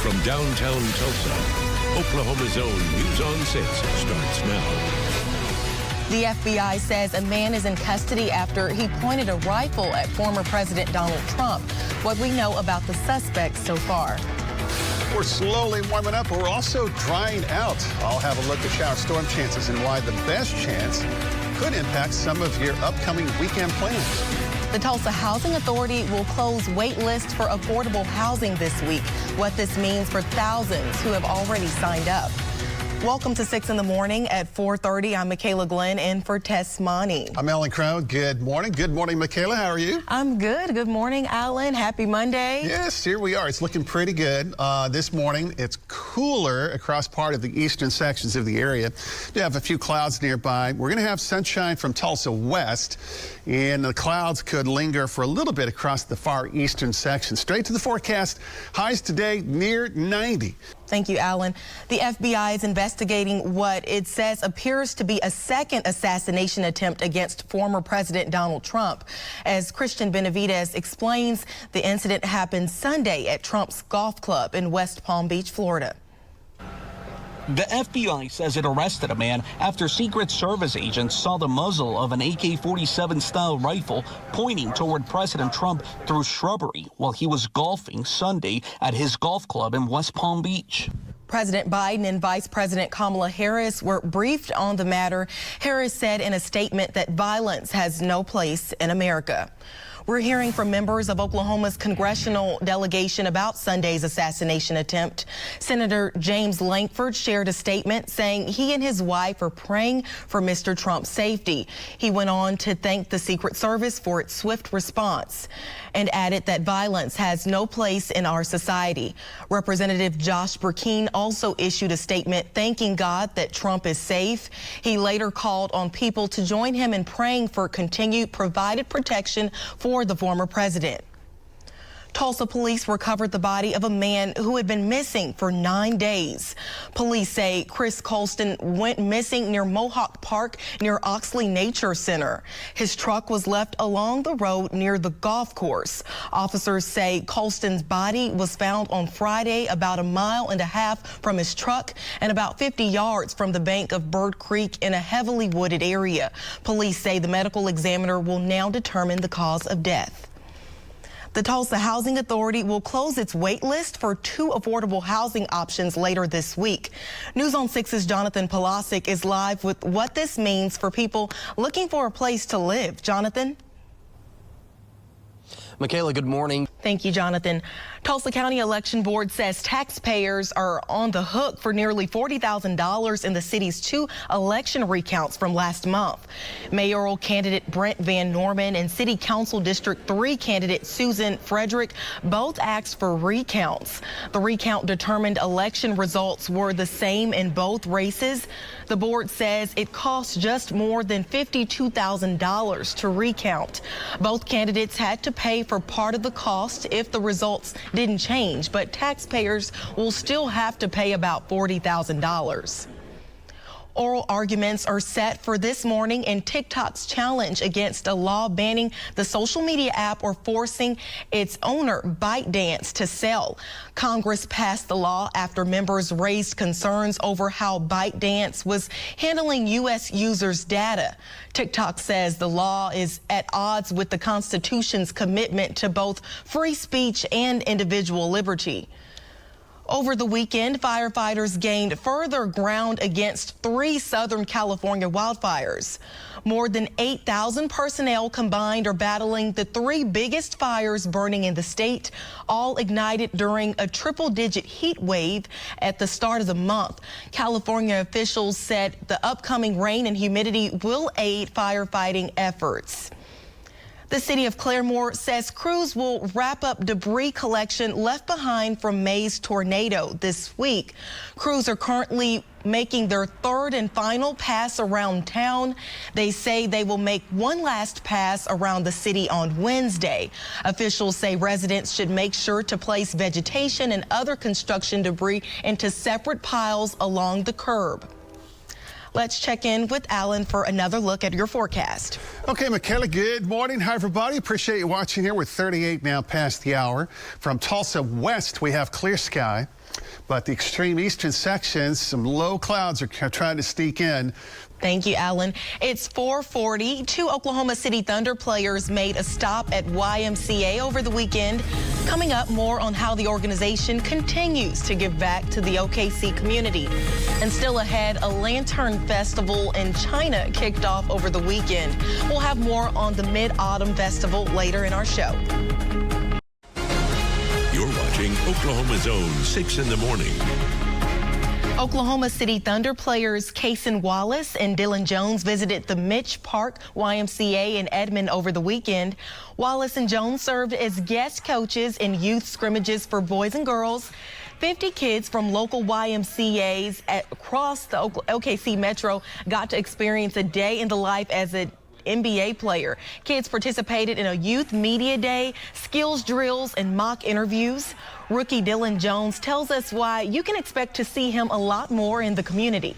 From downtown Tulsa, Oklahoma's own News on 6 starts now. The FBI says a man is in custody after he pointed a rifle at former President Donald Trump. What we know about the suspect so far. We're slowly warming up, but we're also drying out. I'll have a look at shower storm chances and why the best chance could impact some of your upcoming weekend plans. The Tulsa Housing Authority will close wait lists for affordable housing this week. What this means for thousands who have already signed up. Welcome to 6 in the morning at 4:30. I'm Makayla Glenn in for Tess Money. I'm Alan Crow. Good morning. Good morning, Makayla. How are you? I'm good. Good morning, Alan. Happy Monday. Yes, here we are. It's looking pretty good. This morning, it's cooler across part of the eastern sections of the area. We have a few clouds nearby. We're going to have sunshine from Tulsa west, and the clouds could linger for a little bit across the far eastern section. Straight to the forecast. Highs today near 90. Thank you, Alan. The FBI is investigating what it says appears to be a second assassination attempt against former President Donald Trump. As Christian Benavidez explains, the incident happened Sunday at Trump's golf club in West Palm Beach, Florida. The FBI says it arrested a man after Secret Service agents saw the muzzle of an AK-47 style rifle pointing toward President Trump through shrubbery while he was golfing Sunday at his golf club in West Palm Beach. President Biden and Vice President Kamala Harris were briefed on the matter. Harris said in a statement that violence has no place in America. We're hearing from members of Oklahoma's congressional delegation about Sunday's assassination attempt. Senator James Lankford shared a statement saying he and his wife are praying for Mr. Trump's safety. He went on to thank the Secret Service for its swift response and added that violence has no place in our society. Representative Josh Burkeen also issued a statement thanking God that Trump is safe. He later called on people to join him in praying for continued provided protection for the former president. Tulsa police recovered the body of a man who had been missing for 9 days. Police say Chris Colston went missing near Mohawk Park near Oxley Nature Center. His truck was left along the road near the golf course. Officers say Colston's body was found on Friday about 1.5 miles from his truck and about 50 yards from the bank of Bird Creek in a heavily wooded area. Police say the medical examiner will now determine the cause of death. The Tulsa Housing Authority will close its wait list for 2 affordable housing options later this week. News on 6's Jonathan Polasic is live with what this means for people looking for a place to live. Jonathan? Makayla, good morning. Thank you, Jonathan. Tulsa County Election Board says taxpayers are on the hook for nearly $40,000 in the city's 2 election recounts from last month. Mayoral candidate Brent Van Norman and City Council District 3 candidate Susan Frederick both asked for recounts. The recount determined election results were the same in both races. The board says it cost just more than $52,000 to recount. Both candidates had to pay for part of the cost if the results didn't change, but taxpayers will still have to pay about $40,000. Oral arguments are set for this morning in TikTok's challenge against a law banning the social media app or forcing its owner, ByteDance, to sell. Congress passed the law after members raised concerns over how ByteDance was handling U.S. users' data. TikTok says the law is at odds with the Constitution's commitment to both free speech and individual liberty. Over the weekend, firefighters gained further ground against 3 Southern California wildfires. More than 8,000 personnel combined are battling the 3 biggest fires burning in the state, all ignited during a triple-digit heat wave at the start of the month. California officials said the upcoming rain and humidity will aid firefighting efforts. The city of Claremore says crews will wrap up debris collection left behind from May's tornado this week. Crews are currently making their 3rd and final pass around town. They say they will make one last pass around the city on Wednesday. Officials say residents should make sure to place vegetation and other construction debris into separate piles along the curb. Let's check in with Alan for another look at your forecast. Okay, Makayla, good morning. Hi, everybody. Appreciate you watching here. We're 38 now past the hour. From Tulsa west, we have clear sky. But the extreme eastern sections, some low clouds are trying to sneak in. Thank you, Alan. It's 4:40. Two Oklahoma City Thunder players made a stop at YMCA over the weekend. Coming up, more on how the organization continues to give back to the OKC community. And still ahead, a Lantern Festival in China kicked off over the weekend. We'll have more on the Mid-Autumn Festival later in our show. You're watching Oklahoma's Own 6 in the morning. Oklahoma City Thunder players Kaysen Wallace and Dylan Jones visited the Mitch Park YMCA in Edmond over the weekend. Wallace and Jones served as guest coaches in youth scrimmages for boys and girls. 50 kids from local YMCAs across the OKC Metro got to experience a day in the life as an NBA player. Kids participated in a youth media day, skills drills, and mock interviews. Rookie Dylan Jones tells us why you can expect to see him a lot more in the community.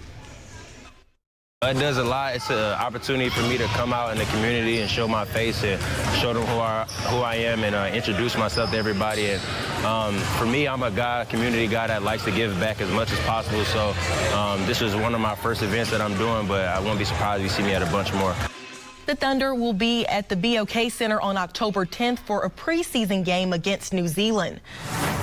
It does a lot. It's an opportunity for me to come out in the community and show my face and show them who I am and introduce myself to everybody. And for me, I'm a community guy that likes to give back as much as possible. So this is one of my first events that I'm doing, but I won't be surprised if you see me at a bunch more. The Thunder will be at the BOK Center on October 10th for a preseason game against New Zealand.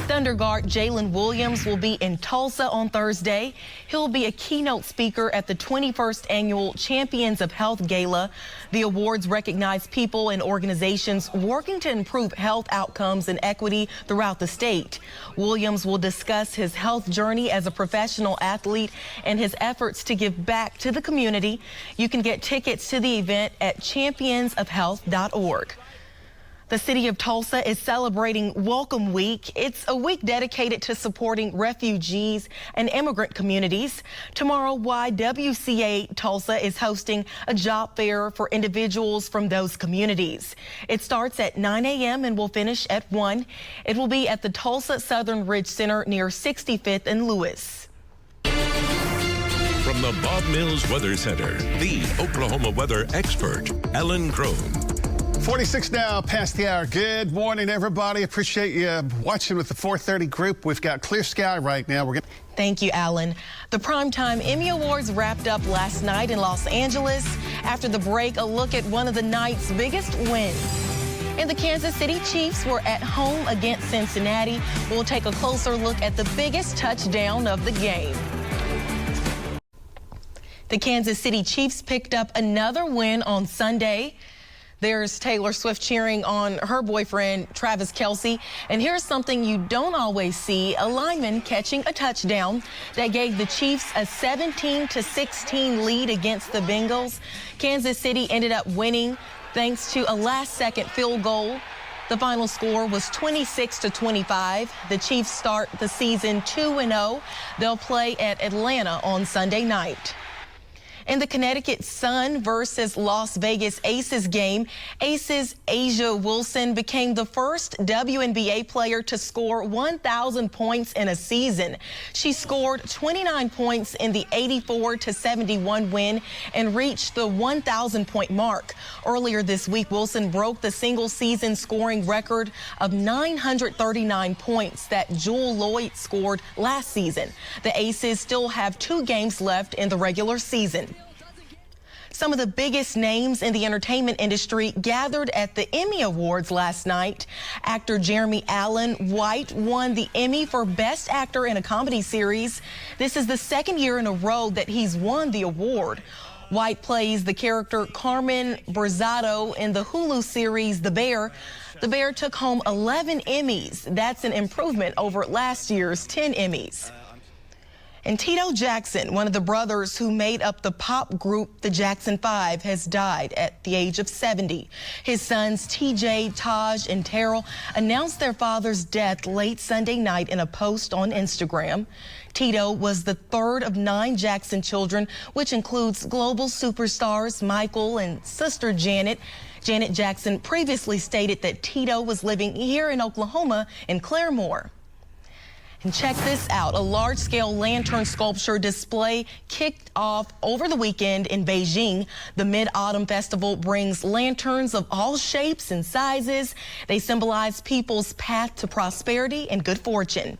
Thunder guard Jalen Williams will be in Tulsa on Thursday. He'll be a keynote speaker at the 21st Annual Champions of Health Gala. The awards recognize people and organizations working to improve health outcomes and equity throughout the state. Williams will discuss his health journey as a professional athlete and his efforts to give back to the community. You can get tickets to the event at championsofhealth.org. The city of Tulsa is celebrating Welcome Week. It's a week dedicated to supporting refugees and immigrant communities. Tomorrow, YWCA Tulsa is hosting a job fair for individuals from those communities. It starts at 9 a.m. and will finish at 1. It will be at the Tulsa Southern Ridge Center near 65th and Lewis. From the Bob Mills Weather Center, the Oklahoma weather expert, Ellen Crone. 46 now, past the hour. Good morning, everybody. Appreciate you watching with the 4:30 group. We've got clear sky right now. Thank you, Alan. The Primetime Emmy Awards wrapped up last night in Los Angeles. After the break, a look at one of the night's biggest wins. And the Kansas City Chiefs were at home against Cincinnati. We'll take a closer look at the biggest touchdown of the game. The Kansas City Chiefs picked up another win on Sunday. There's Taylor Swift cheering on her boyfriend, Travis Kelce. And here's something you don't always see, a lineman catching a touchdown that gave the Chiefs a 17-16 lead against the Bengals. Kansas City ended up winning thanks to a last-second field goal. The final score was 26-25. The Chiefs start the season 2-0. They'll play at Atlanta on Sunday night. In the Connecticut Sun versus Las Vegas Aces game, Aces Asia Wilson became the first WNBA player to score 1,000 points in a season. She scored 29 points in the 84-71 win and reached the 1,000-point mark. Earlier this week, Wilson broke the single-season scoring record of 939 points that Jewel Lloyd scored last season. The Aces still have 2 games left in the regular season. Some of the biggest names in the entertainment industry gathered at the Emmy Awards last night. Actor Jeremy Allen White won the Emmy for Best Actor in a Comedy Series. This is the second year in a row that he's won the award. White plays the character Carmen Berzado in the Hulu series The Bear. The Bear took home 11 Emmys. That's an improvement over last year's 10 Emmys. And Tito Jackson, one of the brothers who made up the pop group The Jackson 5, has died at the age of 70. His sons TJ, Taj, and Terrell announced their father's death late Sunday night in a post on Instagram. Tito was the third of 9 Jackson children, which includes global superstars Michael and sister Janet. Janet Jackson previously stated that Tito was living here in Oklahoma in Claremore. And check this out, a large-scale lantern sculpture display kicked off over the weekend in Beijing. The Mid-Autumn Festival brings lanterns of all shapes and sizes. They symbolize people's path to prosperity and good fortune.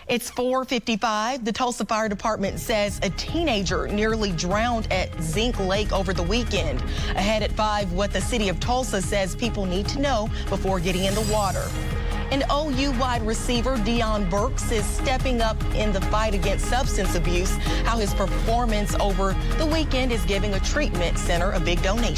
It's 4:55. The Tulsa Fire Department says a teenager nearly drowned at Zinc Lake over the weekend. Ahead at 5, what the city of Tulsa says people need to know before getting in the water. And OU wide receiver Deion Burks is stepping up in the fight against substance abuse. How his performance over the weekend is giving a treatment center a big donation.